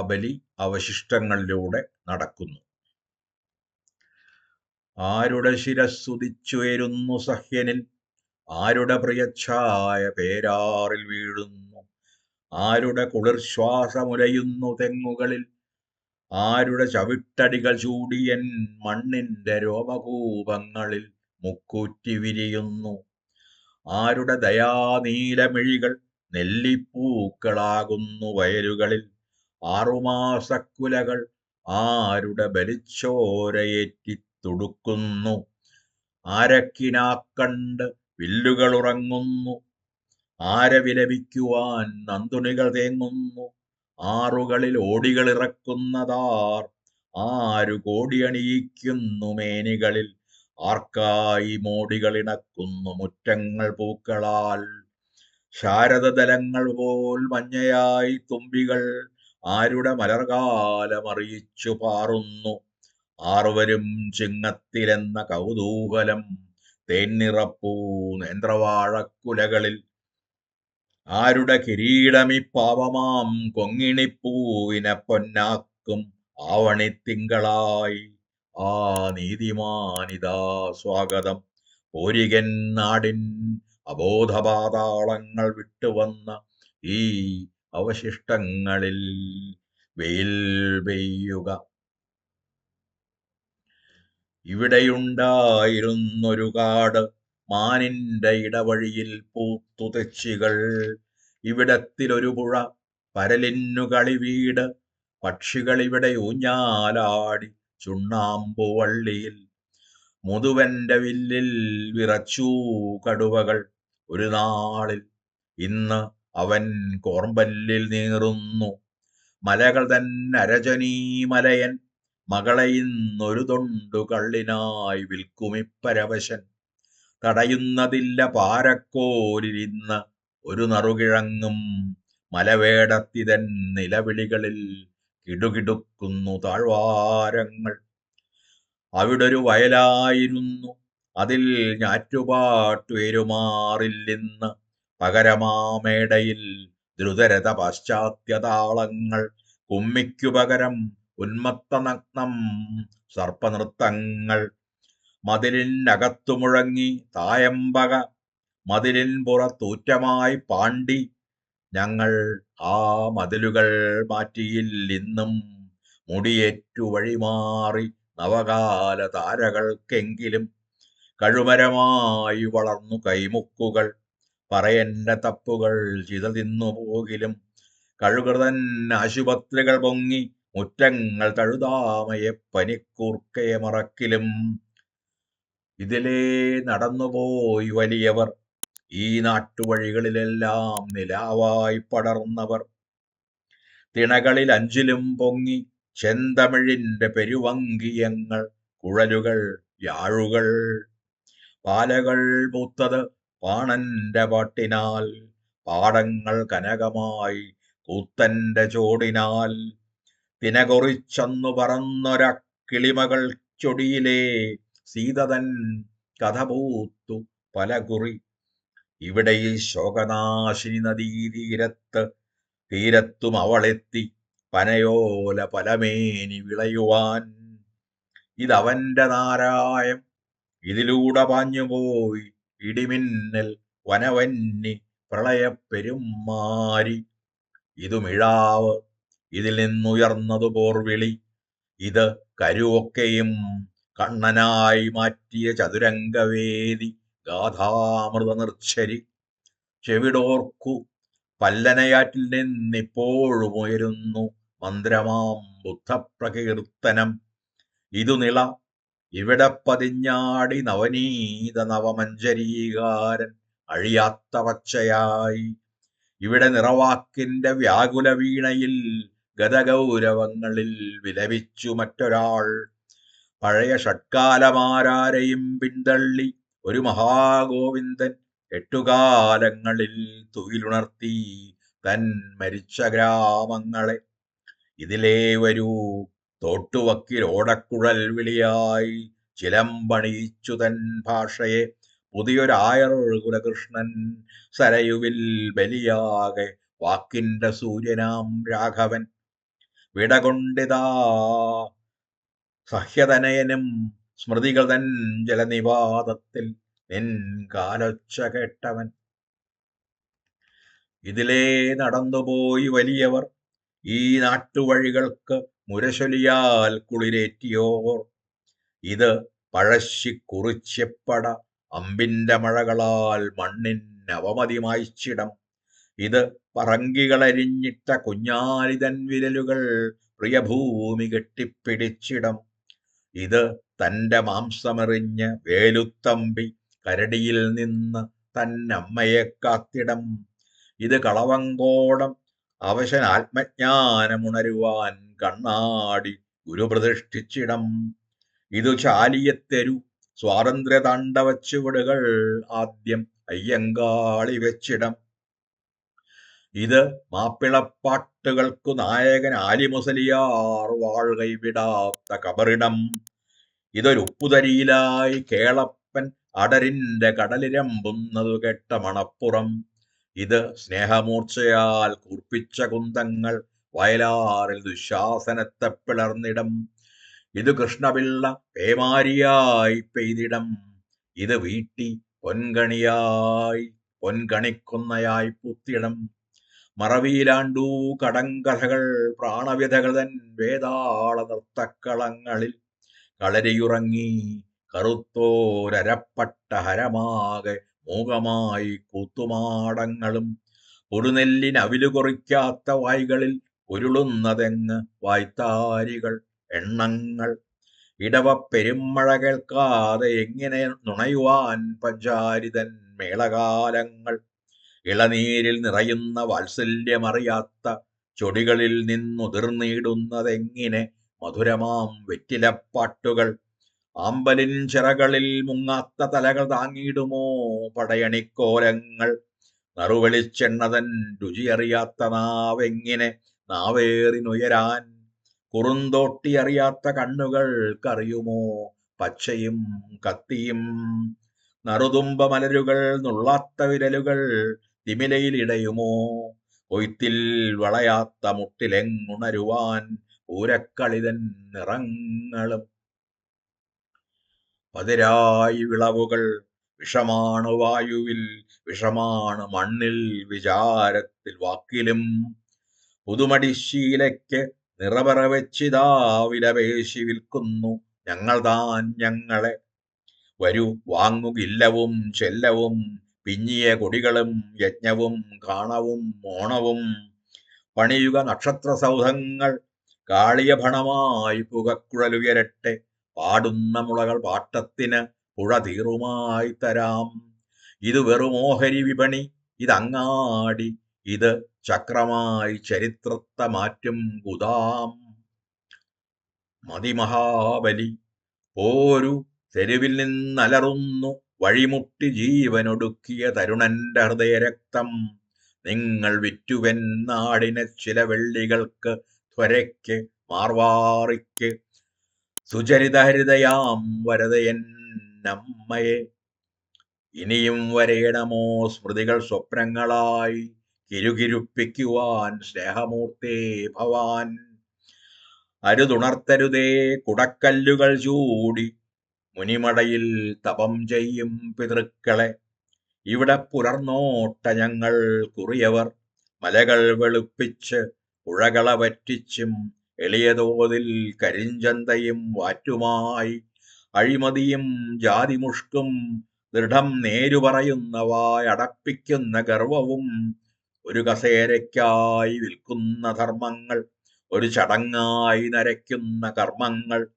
ബലി അവശിഷ്ടങ്ങളിലൂടെ നടക്കുന്നു. ആരുടെ ശിരസ്സുദിച്ചുയരുന്നു സഹ്യനിൽ, ആരുടെ പ്രിയച്ഛായ പേരാറിൽ വീഴുന്നു, ആരുടെ കുളിർശ്വാസമുലയുന്നു തെങ്ങുകളിൽ, ആരുടെ ചവിട്ടടികൾ ചൂടിയൻ മണ്ണിന്റെ രോമകൂപങ്ങളിൽ മുക്കൂറ്റി വിരിയുന്നു, ആരുടെ ദയാനീലമിഴികൾ നെല്ലിപ്പൂക്കളാകുന്നു വയലുകളിൽ, ആറുമാസക്കുലകൾ ആരുടെ ബലിച്ചോരയേറ്റി തുടുക്കുന്നു, ആരക്കിനാക്കണ്ട് വില്ലുകൾ ഉറങ്ങുന്നു, ആരെ വിലപിക്കുവാൻ നന്തുണികൾ തേങ്ങുന്നു, ആറുകളിൽ ഓടികൾ ഇറക്കുന്നതാർ, ആരു കോടിയണിയിക്കുന്നു മേനികളിൽ, ആർക്കായി മോടികൾ ഇണക്കുന്നു മുറ്റങ്ങൾ പൂക്കളാൽ, ശാരദദലങ്ങൾ പോൽ മഞ്ഞയായി തുമ്പികൾ ആരുടെ മലർകാലമറിയിച്ചു പാറുന്നു, ആറുവരും ചിങ്ങത്തിലെന്ന കൗതൂഹലം തേന്നിറപ്പൂ നേന്ത്രവാഴക്കുലകളിൽ, ആരുടെ കിരീടമി പാവമാം കൊങ്ങിണിപ്പൂവിനെ പൊന്നാക്കും ആവണിത്തിങ്കളായി, ആ നീതിമാനിതാ സ്വാഗതം പോരികൻ നാടിൻ അബോധപാതാളങ്ങൾ വിട്ടുവന്ന ഈ അവശിഷ്ടങ്ങളിൽ വെയിൽ പെയ്യുക. ഇവിടെയുണ്ടായിരുന്നൊരു കാട്, മാനിന്റെ ഇടവഴിയിൽ പൂത്തുതെച്ചികൾ, ഇവിടത്തിലൊരു പുഴ, പരലിന്നു കളിവീട്, പക്ഷികൾ ഇവിടെ ഊഞ്ഞാലാടി ചുണ്ണാമ്പുവള്ളിയിൽ, മുതുവന്റെ വില്ലിൽ വിറച്ചു കടുവകൾ ഒരു നാളിൽ, ഇന്ന് അവൻ കോർമ്പല്ലിൽ നീറുന്നു, മലകൾ തന്നരജനീ മലയൻ മകളെ ഇന്നൊരു തൊണ്ടു കള്ളിനായി വിൽക്കുമിപ്പരവശൻ, തടയുന്നതില്ല പാരക്കോലിരുന്ന് ഒരു നറുകിഴങ്ങും, മലവേടത്തിതൻ നിലവിളികളിൽ കിടുകിടുക്കുന്നു താഴ്വാരങ്ങൾ. അവിടൊരു വയലായിരുന്നു, അതിൽ ഞാറ്റുപാട്ടുയരുമാറില്ലിന്ന്, പകരമാമേടയിൽ ദ്രുതരഥ പാശ്ചാത്യതാളങ്ങൾ, കുമ്മിക്കു പകരം ഉന്മത്തനഗ്നം സർപ്പനൃത്തങ്ങൾ, മതിലിനകത്തു മുഴങ്ങി തായമ്പക, മതിലിൻ പുറത്തൂറ്റമായി പാണ്ടി, ഞങ്ങൾ ആ മതിലുകൾ മാറ്റിയില്ലിന്നും, മുടിയേറ്റു വഴിമാറി നവകാല താരകൾക്കെങ്കിലും, കഴുമരമായി വളർന്നു കൈമുക്കുകൾ, പറയന്റെ തപ്പുകൾ ചിത തിന്നു പോകിലും, കഴുകൃതൻ ആശുപത്രികൾ പൊങ്ങി മുറ്റങ്ങൾ തഴുതാമയെ പനിക്കൂർക്കയെ മറക്കിലും, ഇതിലേ നടന്നുപോയി വലിയവർ, ഈ നാട്ടുവഴികളിലെല്ലാം നിലാവായി പടർന്നവർ, തിണകളിൽ അഞ്ചിലും പൊങ്ങി ചെന്തമിഴിന്റെ പെരുവങ്കിയങ്ങൾ, കുഴലുകൾ, യാഴുകൾ, പാലകൾ പൂത്തത് പാണന്റെ പാട്ടിനാൽ, പാടങ്ങൾ കനകമായി കൂത്തന്റെ ചോടിനാൽ, തിനകൊറിച്ചന്നു പറന്നൊര കിളിമകൾ ചൊടിയിലെ സീതതൻ കഥ പൂത്തു പലകുറി, ഇവിടെ ഈ ശോകനാശിനി തീരത്തും അവളെത്തി പനയോല പലമേനി വിളയുവാൻ, ഇതവന്റെ നാരായം, ഇതിലൂടെ പാഞ്ഞുപോയി ഇടിമിന്നൽ വനവന്നി പ്രളയപ്പെരുമാരി, ഇതുമിഴാവ്, ഇതിൽ നിന്നുയർന്നതു പോർവിളി, ഇത് കരുവൊക്കെയും കണ്ണനായി മാറ്റിയ ചതുരംഗവേദി ഗാഥാമൃത നിർച്ഛരി, ചെവിടോർക്കു, പല്ലനയാറ്റിൽ നിന്നിപ്പോഴും ഉയരുന്നു മന്ത്രമാം ബുദ്ധപ്രകീർത്തനം, ഇതു നിള, ഇവിടെ പതിഞ്ഞാടി നവനീത നവമഞ്ജരീകാരൻ അഴിയാത്ത പച്ചയായി, ഇവിടെ നിറവാക്കിന്റെ വ്യാകുല വീണയിൽ ഗതഗൗരവങ്ങളിൽ വിലപിച്ചു മറ്റൊരാൾ, പഴയ ഷഡ്കാലമാരാരെയും പിന്തള്ളി ഒരു മഹാഗോവിന്ദൻ എട്ടുകാലങ്ങളിൽ തുയിലുണർത്തി തൻ മരിച്ച ഗ്രാമങ്ങളെ, ഇതിലേ വരൂ തോട്ടുവക്കിൽ ഓടക്കുഴൽ വിളിയായി ചിലമ്പണിയിച്ചു തൻ ഭാഷയെ പുതിയൊരായർ കുലകൃഷ്ണൻ, സരയുവിൽ ബലിയാകെ വാക്കിന്റെ സൂര്യനാം രാഘവൻ, വിടകൊണ്ടിതാ സഹ്യതനയനും സ്മൃതികൾ തൻ ജലനിവാതത്തിൽ നിൻ കാലൊച്ച കേട്ടവൻ. ഇതിലേ നടന്നുപോയി വലിയവർ ഈ നാട്ടുവഴികൾക്ക് മുരശൊലിയാൽ കുളിരേറ്റിയോർ. ഇത് പഴശ്ശിക്കുറിച്യപ്പട അമ്പിന്റെ മഴകളാൽ മണ്ണിനവമതി മായ്ച്ചിടം. ഇത് പറങ്കികളരിഞ്ഞിട്ട കുഞ്ഞാലിതൻ വിരലുകൾ പ്രിയഭൂമി കെട്ടിപ്പിടിച്ചിടം. ഇത് തന്റെ മാംസമെറിഞ്ഞ് വേലുത്തമ്പി കരടിയിൽ നിന്ന് തന്നമ്മയെ കാത്തിടം. ഇത് കളവങ്കോടം അവശൻ ആത്മജ്ഞാനമുണരുവാൻ കണ്ണാടി ഗുരു പ്രതിഷ്ഠിച്ചിടം. ഇതു ചാലിയത്തെരു സ്വാതന്ത്ര്യ താണ്ഡവച്ചുവടുകൾ ആദ്യം അയ്യങ്കാളി വെച്ചിടം. ഇത് മാപ്പിളപ്പാട്ടുകൾക്കു നായകൻ ആലിമുസലിയാർ വാൾ കൈവിടാത്ത കബറിടം. ഇതൊരുപ്പുതരിയിലായി കേളപ്പൻ അടരിന്റെ കടലിരമ്പുന്നതു കേട്ട മണപ്പുറം. ഇത് സ്നേഹമൂർച്ചയാൽ കൂർപ്പിച്ച കുന്തങ്ങൾ വയലാറിൽ ദുശാസനത്തെ പിളർന്നിടം. ഇത് കൃഷ്ണപിള്ള പേമാരിയായി പെയ്തിടം. ഇത് വീട്ടി പൊൻകണിക്കൊന്നയായി പുത്തിടം. മറവിയിലാണ്ടു കടങ്കഥകൾ പ്രാണവ്യഥകൾ തൻ വേതാള നൃത്തക്കളങ്ങളിൽ കളരിയുറങ്ങി കറുത്തോരപ്പട്ട ഹരമാകെ മൂകമായി കൂത്തുമാടങ്ങളും. പൊടുനെല്ലിനവിലു കുറിക്കാത്ത വായ്കളിൽ ഉരുളുന്നതെങ്ങ് വായ്ത്താരികൾ എണ്ണങ്ങൾ. ഇടവ പെരുമഴ കേൾക്കാതെ എങ്ങനെ നുണയുവാൻ പഞ്ചാരിതൻ മേളകാലങ്ങൾ. ഇളനീരിൽ നിറയുന്ന വാത്സല്യമറിയാത്ത ചൊടികളിൽ നിന്നുതിർന്നിടുന്നതെങ്ങിനെ മധുരമാം വെറ്റിലപ്പാട്ടുകൾ. ആമ്പലിൻ ചിറകളിൽ മുങ്ങാത്ത തലകൾ താങ്ങിയിടുമോ പടയണിക്കോലങ്ങൾ. നറുവെളിച്ചെണ്ണതൻ രുചിയറിയാത്ത നാവെങ്ങിനെ നാവേറിനുയരാൻ. കുറുന്തോട്ടി അറിയാത്ത കണ്ണുകൾക്കറിയുമോ പച്ചയും കത്തിയും. നറുതുമ്പ മലരുകൾ നുള്ളാത്ത വിരലുകൾ തിമിലയിലിടയുമോ. കൊയ്ത്തിൽ വളയാത്ത മുട്ടിലെങ്ങുണരുവാൻ പൂരക്കളിതൻ നിറങ്ങളും. പതിരായി വിളവുകൾ വിഷമാണ് വായുവിൽ, വിഷമാണ് മണ്ണിൽ, വിചാരത്തിൽ വാക്കിലും. പുതുമടിശീലയ്ക്ക് നിറപറ വെച്ചിതാ വിലപേശി വിൽക്കുന്നു ഞങ്ങൾ താൻ ഞങ്ങളെ. വരൂ വാങ്ങുകില്ലവും ചെല്ലവും പിഞ്ഞിയ കൊടികളും യജ്ഞവും കാണവും ഓണവും. പണിയുക നക്ഷത്ര സൗധങ്ങൾ കാളിയ ഭണമായി പുകക്കുഴലുയരട്ടെ. പാടുന്ന മുളകൾ പാട്ടത്തിന് പുഴ തീറുമായി തരാം. ഇത് വെറുമോഹരി വിപണി, ഇതങ്ങാടി, ഇത് ചക്രമായി ചരിത്രത്തെ മാറ്റും കുതാം. മതിമഹാബലി പോരു തെരുവിൽ നിന്നലറുന്നു വഴിമുട്ടി ജീവനൊടുക്കിയ തരുണന്റെ ഹൃദയരക്തം. നിങ്ങൾ വിറ്റുവൻ നാടിനെ ചില വെള്ളികൾക്ക്, ത്വരയ്ക്ക്, മാർവാറിക്ക്. സുചരിതഹരിതയാം വരതയെന്നമ്മയെ ഇനിയും വരേണമോ സ്മൃതികൾ സ്വപ്നങ്ങളായി കിരുകിരുപ്പിക്കുവാൻ സ്നേഹമൂർത്തേ ഭവാൻ. അരുതുണർത്തരുതേ കുടക്കല്ലുകൾ ചൂടി മുനിമടയിൽ തപം ചെയ്യും പിതൃക്കളെ. ഇവിടെ പുലർന്നോട്ട ഞങ്ങൾ കുറിയവർ മലകൾ വെളുപ്പിച്ച് പുഴകള വറ്റിച്ചും എളിയ തോതിൽ കരിഞ്ചന്തയും വാറ്റുമായി. അഴിമതിയും ജാതിമുഷ്കും ദൃഢം നേരു പറയുന്ന വായടപ്പിക്കുന്ന ഗർവവും. ഒരു കസേരയ്ക്കായി വിൽക്കുന്ന ധർമ്മങ്ങൾ, ഒരു ചടങ്ങായി നരയ്ക്കുന്ന കർമ്മങ്ങൾ.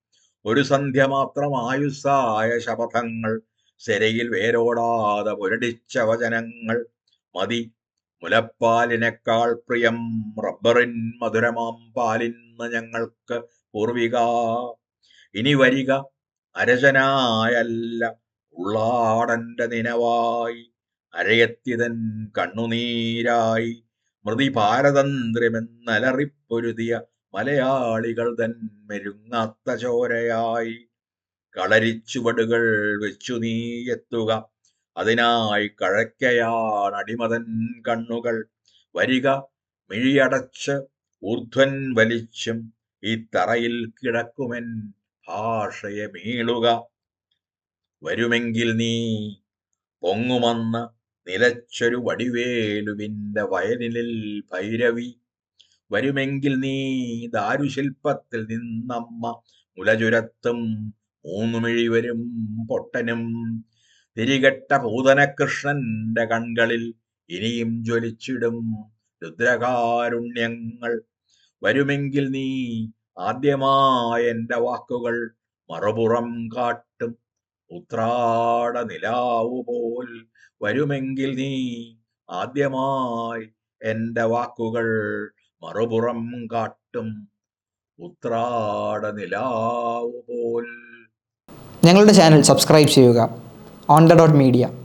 ഒരു സന്ധ്യ മാത്രം ആയുസ്സായ ശപഥങ്ങൾ, സെരയിൽ വേരോടാതെ മുരടിച്ച വചനങ്ങൾ. മതി മുലപ്പാലിനേക്കാൾ പ്രിയം റബ്ബറിൻ മധുരമാം പാലിന്ന് ഞങ്ങൾക്ക് പൂർവിക. ഇനി വരിക അരജനായല്ല ഉള്ളാടന്റെ നിനവായി, അരയത്തിതൻ കണ്ണുനീരായി. മൃതി പാരതന്ത്ര്യമെന്നലറിപ്പൊരുതിയ മലയാളികൾ തൻ മെരുങ്ങാത്ത ചോരയായി. കളരിച്ചുവടുകൾ വെച്ചു നീ എത്തുക, അതിനായി കഴയ്ക്കയാണടിമതൻ കണ്ണുകൾ. വരിക മിഴിയടച്ച് ഊർധ്വൻ വലിച്ചും ഈ തറയിൽ കിടക്കുമെൻ ഭാഷയെ മീളുക. വരുമെങ്കിൽ നീ പൊങ്ങുമെന്ന് നിലച്ചൊരു വടിവേലുവിന്റെ വയലിനിൽ ഭൈരവി. വരുമെങ്കിൽ നീ ദാരുശില്പത്തിൽ നിന്നമ്മ മുലചുരത്തും മൂന്നുമിഴി വരും പൊട്ടനും. തിരികെട്ട പൂതനകൃഷ്ണന്റെ കൺകളിൽ ഇനിയും ജ്വലിച്ചിടും രുദ്രകാരുണ്യങ്ങൾ. വരുമെങ്കിൽ നീ ആദ്യമായ എന്റെ വാക്കുകൾ മറുപുറം കാട്ടും ഉത്രാട നിലാവുപോൽ. വരുമെങ്കിൽ നീ ആദ്യമായി എന്റെ വാക്കുകൾ മറുപുറം കാട്ടും ഉത്രാട നിലാവുപോൽ. ഞങ്ങളുടെ ചാനൽ സബ്സ്ക്രൈബ് ചെയ്യുക. On the dot media.